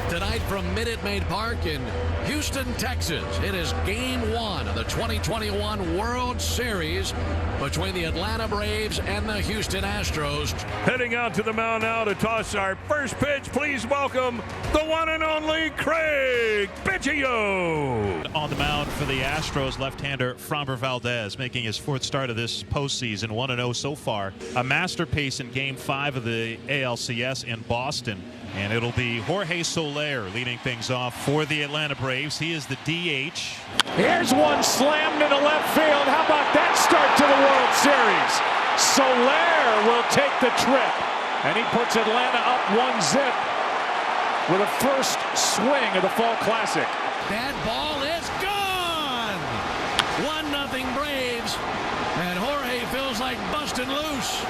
Tonight from Minute Maid Park in Houston, Texas, it is Game 1 of the 2021 World Series between the Atlanta Braves and the Houston Astros. Heading out to the mound now to toss our first pitch. Please welcome the one and only Craig Biggio. On the mound for the Astros, left-hander Framber Valdez, making his fourth start of this postseason, 1-0 so far. A masterpiece in Game 5 of the ALCS in Boston. And it'll be Jorge Soler leading things off for the Atlanta Braves. He is the DH. Here's one slammed into left field. How about that start to the World Series? Soler will take the trip. And he puts Atlanta up 1-0 with a first swing of the Fall Classic. That ball is gone! 1-0 Braves. And Jorge feels like busting loose.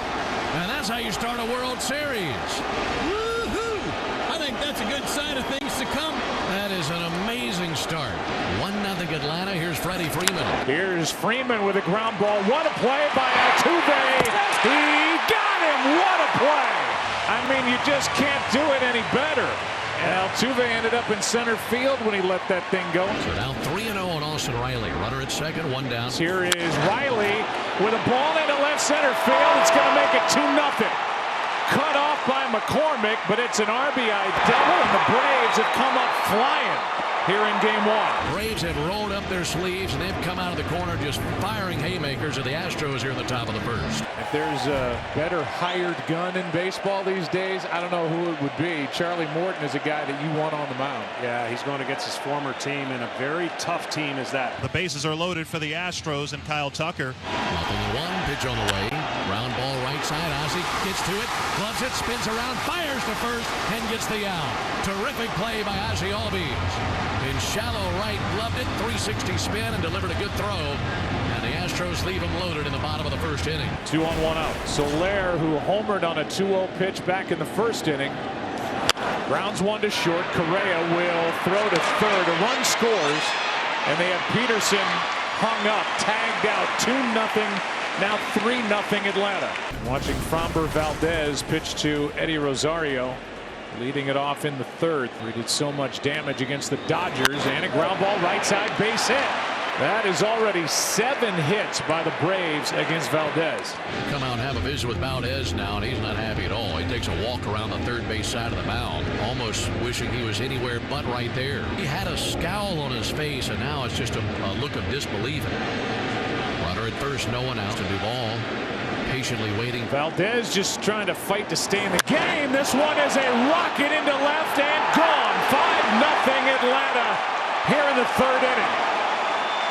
And that's how you start a World Series. That's a good sign of things to come. That is an amazing start. 1-0 Atlanta. Here's Freddie Freeman. Here's Freeman with a ground ball. What a play by Altuve. He got him. What a play. I mean, you just can't do it any better. And Altuve ended up in center field when he let that thing go. So now 3-0 on Austin Riley. Runner at second, one down. Here is Riley with a ball into left center field. It's going to make it 2-0. Cut off by McCormick, but it's an RBI double, and the Braves have come up flying here in Game 1. Braves have rolled up their sleeves, and they've come out of the corner just firing haymakers at the Astros here in the top of the first. If there's a better hired gun in baseball these days, I don't know who it would be. Charlie Morton is a guy that you want on the mound. Yeah, he's going against his former team, and a very tough team is that. The bases are loaded for the Astros and Kyle Tucker. 0-1, pitch on the way. Ground ball right side. Ozzie gets to it, gloves it, spins around, fires to first, and gets the out. Terrific play by Ozzie Albies. In shallow right, gloved it, 360 spin, and delivered a good throw. And the Astros leave him loaded in the bottom of the first inning. 2 on, 1 out. Soler, who homered on a 2-0 pitch back in the first inning. Grounds one to short. Correa will throw to third. A run scores, and they have Peterson hung up, tagged out. 2-0. Now 3-0 Atlanta. Watching Framber Valdez pitch to Eddie Rosario, leading it off in the third. He did so much damage against the Dodgers, and a ground ball right side base hit. That is already 7 hits by the Braves against Valdez. Come out and have a visit with Valdez now, and he's not happy at all. He takes a walk around the third base side of the mound, almost wishing he was anywhere but right there. He had a scowl on his face, and now it's just a look of disbelief. Runner at first, no one out to Duvall. Patiently waiting. Valdez just trying to fight to stay in the game. This one is a rocket into left and gone. 5-0 Atlanta here in the third inning.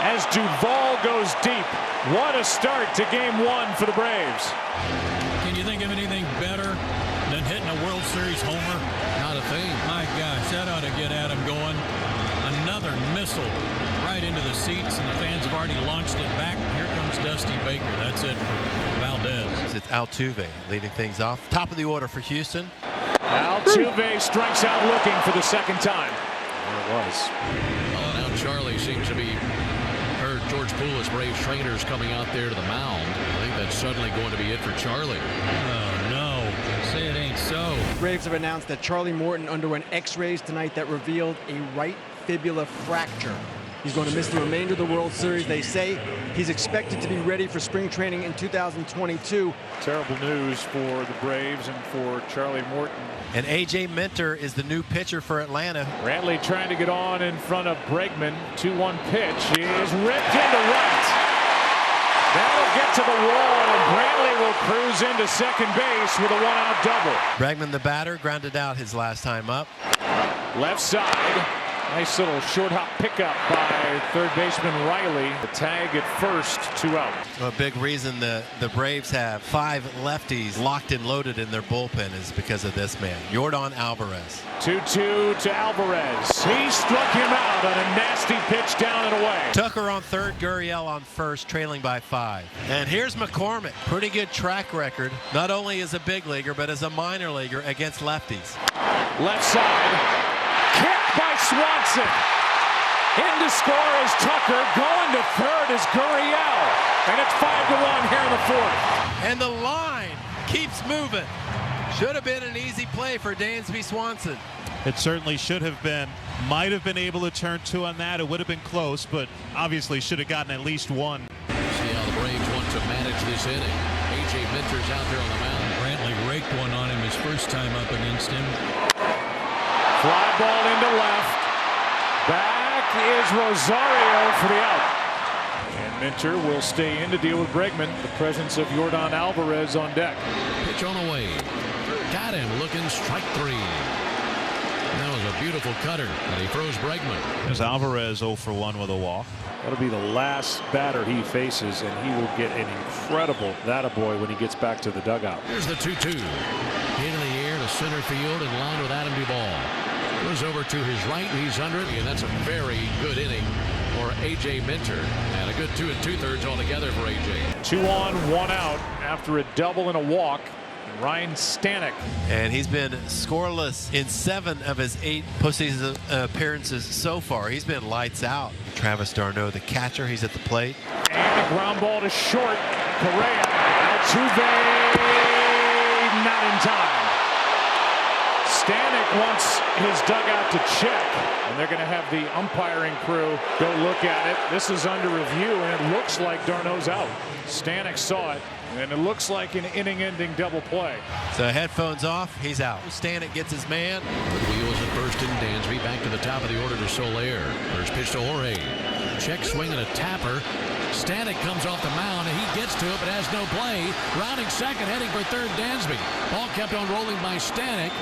As Duvall goes deep. What a start to Game 1 for the Braves. Can you think of anything better than hitting a World Series homer? Not a thing. My gosh, that ought to get Adam going. Another missile right into the seats, and the fans have already launched it back. Here comes Dusty Baker. That's it for Valdez. It's Altuve leading things off. Top of the order for Houston. Altuve strikes out looking for the second time. There it was. Oh, now Charlie seems to be heard. George Poulis, Braves trainers, coming out there to the mound. I think that's suddenly going to be it for Charlie. Oh, no. Say it ain't so. Braves have announced that Charlie Morton underwent x-rays tonight that revealed a right fibula fracture. He's going to miss the remainder of the World Series. They say he's expected to be ready for spring training in 2022. Terrible news for the Braves and for Charlie Morton. And A.J. Minter is the new pitcher for Atlanta. Brantley trying to get on in front of Bregman. 2-1 pitch. He is ripped into right. That'll get to the wall, and Brantley will cruise into second base with a 1-out double. Bregman, the batter, grounded out his last time up. Left side. Nice little short hop pickup by third baseman Riley. The tag at first, 2 out. A big reason the Braves have 5 lefties locked and loaded in their bullpen is because of this man, Yordan Alvarez. 2-2 to Alvarez. He struck him out on a nasty pitch down and away. Tucker on third, Gurriel on first, trailing by 5. And here's McCormick. Pretty good track record, not only as a big leaguer, but as a minor leaguer against lefties. Left side. Kick by Swanson. In to score is Tucker. Going to third is Gurriel. And it's 5-1 here in the fourth. And the line keeps moving. Should have been an easy play for Dansby Swanson. It certainly should have been. Might have been able to turn 2 on that. It would have been close, but obviously should have gotten at least 1. See how the Braves want to manage this inning. A.J. Minter's out there on the mound. Brantley raked one on him his first time up against him. Fly ball into left. Back is Rosario for the out. And Minter will stay in to deal with Bregman. The presence of Yordan Alvarez on deck. Pitch on the way. Got him looking, strike 3. That was a beautiful cutter, and he throws Bregman. As Alvarez 0 for 1 with a walk. That'll be the last batter he faces, and he will get an incredible that-a-boy when he gets back to the dugout. Here's the 2-2. Hit in the air to center field in line with Adam Duvall. Goes over to his right, he's under it, and that's a very good inning for A.J. Minter. And a good 2 2/3 altogether for A.J. 2 on, 1 out after a double and a walk. Ryan Stanek. And he's been scoreless in 7 of his 8 postseason appearances so far. He's been lights out. Travis d'Arnaud, the catcher, he's at the plate. And a ground ball to short. Correa. Altuve. Not in time. Stanek wants his dugout to check. And they're going to have the umpiring crew go look at it. This is under review, and it looks like d'Arnaud's out. Stanek saw it. And it looks like an inning-ending double play. So headphones off, he's out. Stanek gets his man. Good wheels at first in Dansby. Back to the top of the order to Soler. First pitch to Jorge. Check swing and a tapper. Stanek comes off the mound, and he gets to it, but has no play. Rounding second, heading for third, Dansby. Ball kept on rolling by Stanek.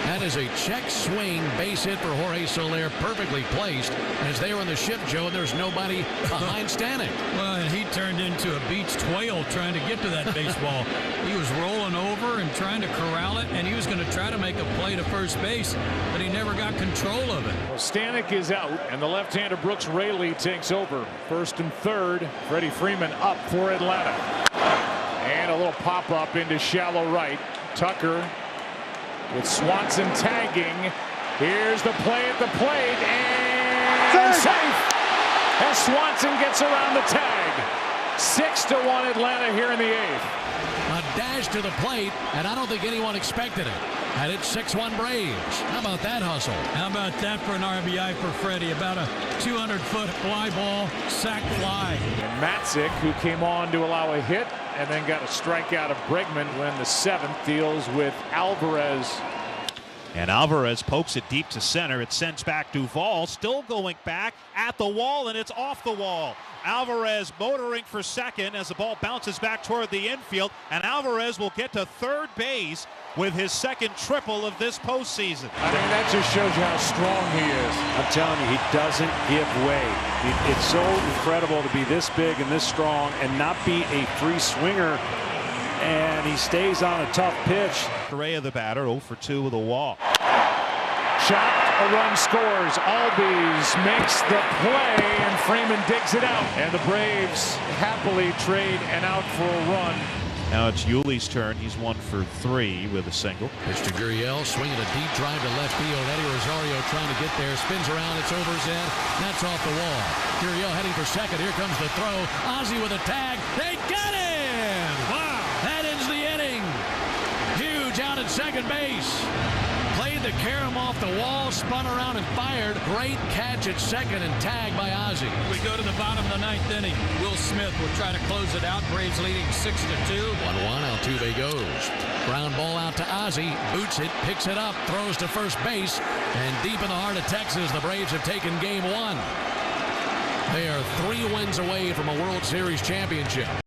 That is a check swing base hit for Jorge Soler, perfectly placed as they were in the shift, Joe, and there's nobody behind Stanek. Well, and he turned into a beached whale trying to get to that baseball. He was rolling over and trying to corral it, and he was going to try to make a play to first base, but he never got control of it. Well, Stanek is out, and the left-hander Brooks Raley takes over. First and third. Freddie Freeman up for Atlanta. And a little pop-up into shallow right. Tucker with Swanson tagging. Here's the play at the plate, and safe as Swanson gets around the tag. 6-1 Atlanta here in the 8th. A dash to the plate, and I don't think anyone expected it. And it's 6-1 Braves. How about that hustle? How about that for an RBI for Freddie? About a 200-foot fly ball, sac fly. And Matzik, who came on to allow a hit and then got a strikeout of Bregman when the 7th deals with Alvarez. And Alvarez pokes it deep to center. It sends back Duvall, still going back at the wall, and it's off the wall. Alvarez motoring for second as the ball bounces back toward the infield, and Alvarez will get to third base with his second triple of this postseason. I mean, that just shows you how strong he is. I'm telling you, he doesn't give way. It's so incredible to be this big and this strong and not be a free swinger. And he stays on a tough pitch. Correa, the batter, 0 for 2 with a walk. Chopped, a run scores. Albies makes the play, and Freeman digs it out. And the Braves happily trade an out for a run. Now it's Yuli's turn. He's 1 for 3 with a single. Pitch to Gurriel, swinging a deep drive to left field. Eddie Rosario trying to get there. Spins around. It's over his head. That's off the wall. Gurriel heading for second. Here comes the throw. Ozzie with a tag. They got him! Wow! That ends the inning. Huge out at second base. Played the carom off the wall, spun around and fired. Great catch at second and tagged by Ozzie. We go to the bottom of the 9th inning. Will Smith will try to close it out. Braves leading 6-2. 1-1. Altuve goes. Ground ball out to Ozzie. Boots it, picks it up, throws to first base. And deep in the heart of Texas, the Braves have taken game 1. They are 3 wins away from a World Series championship.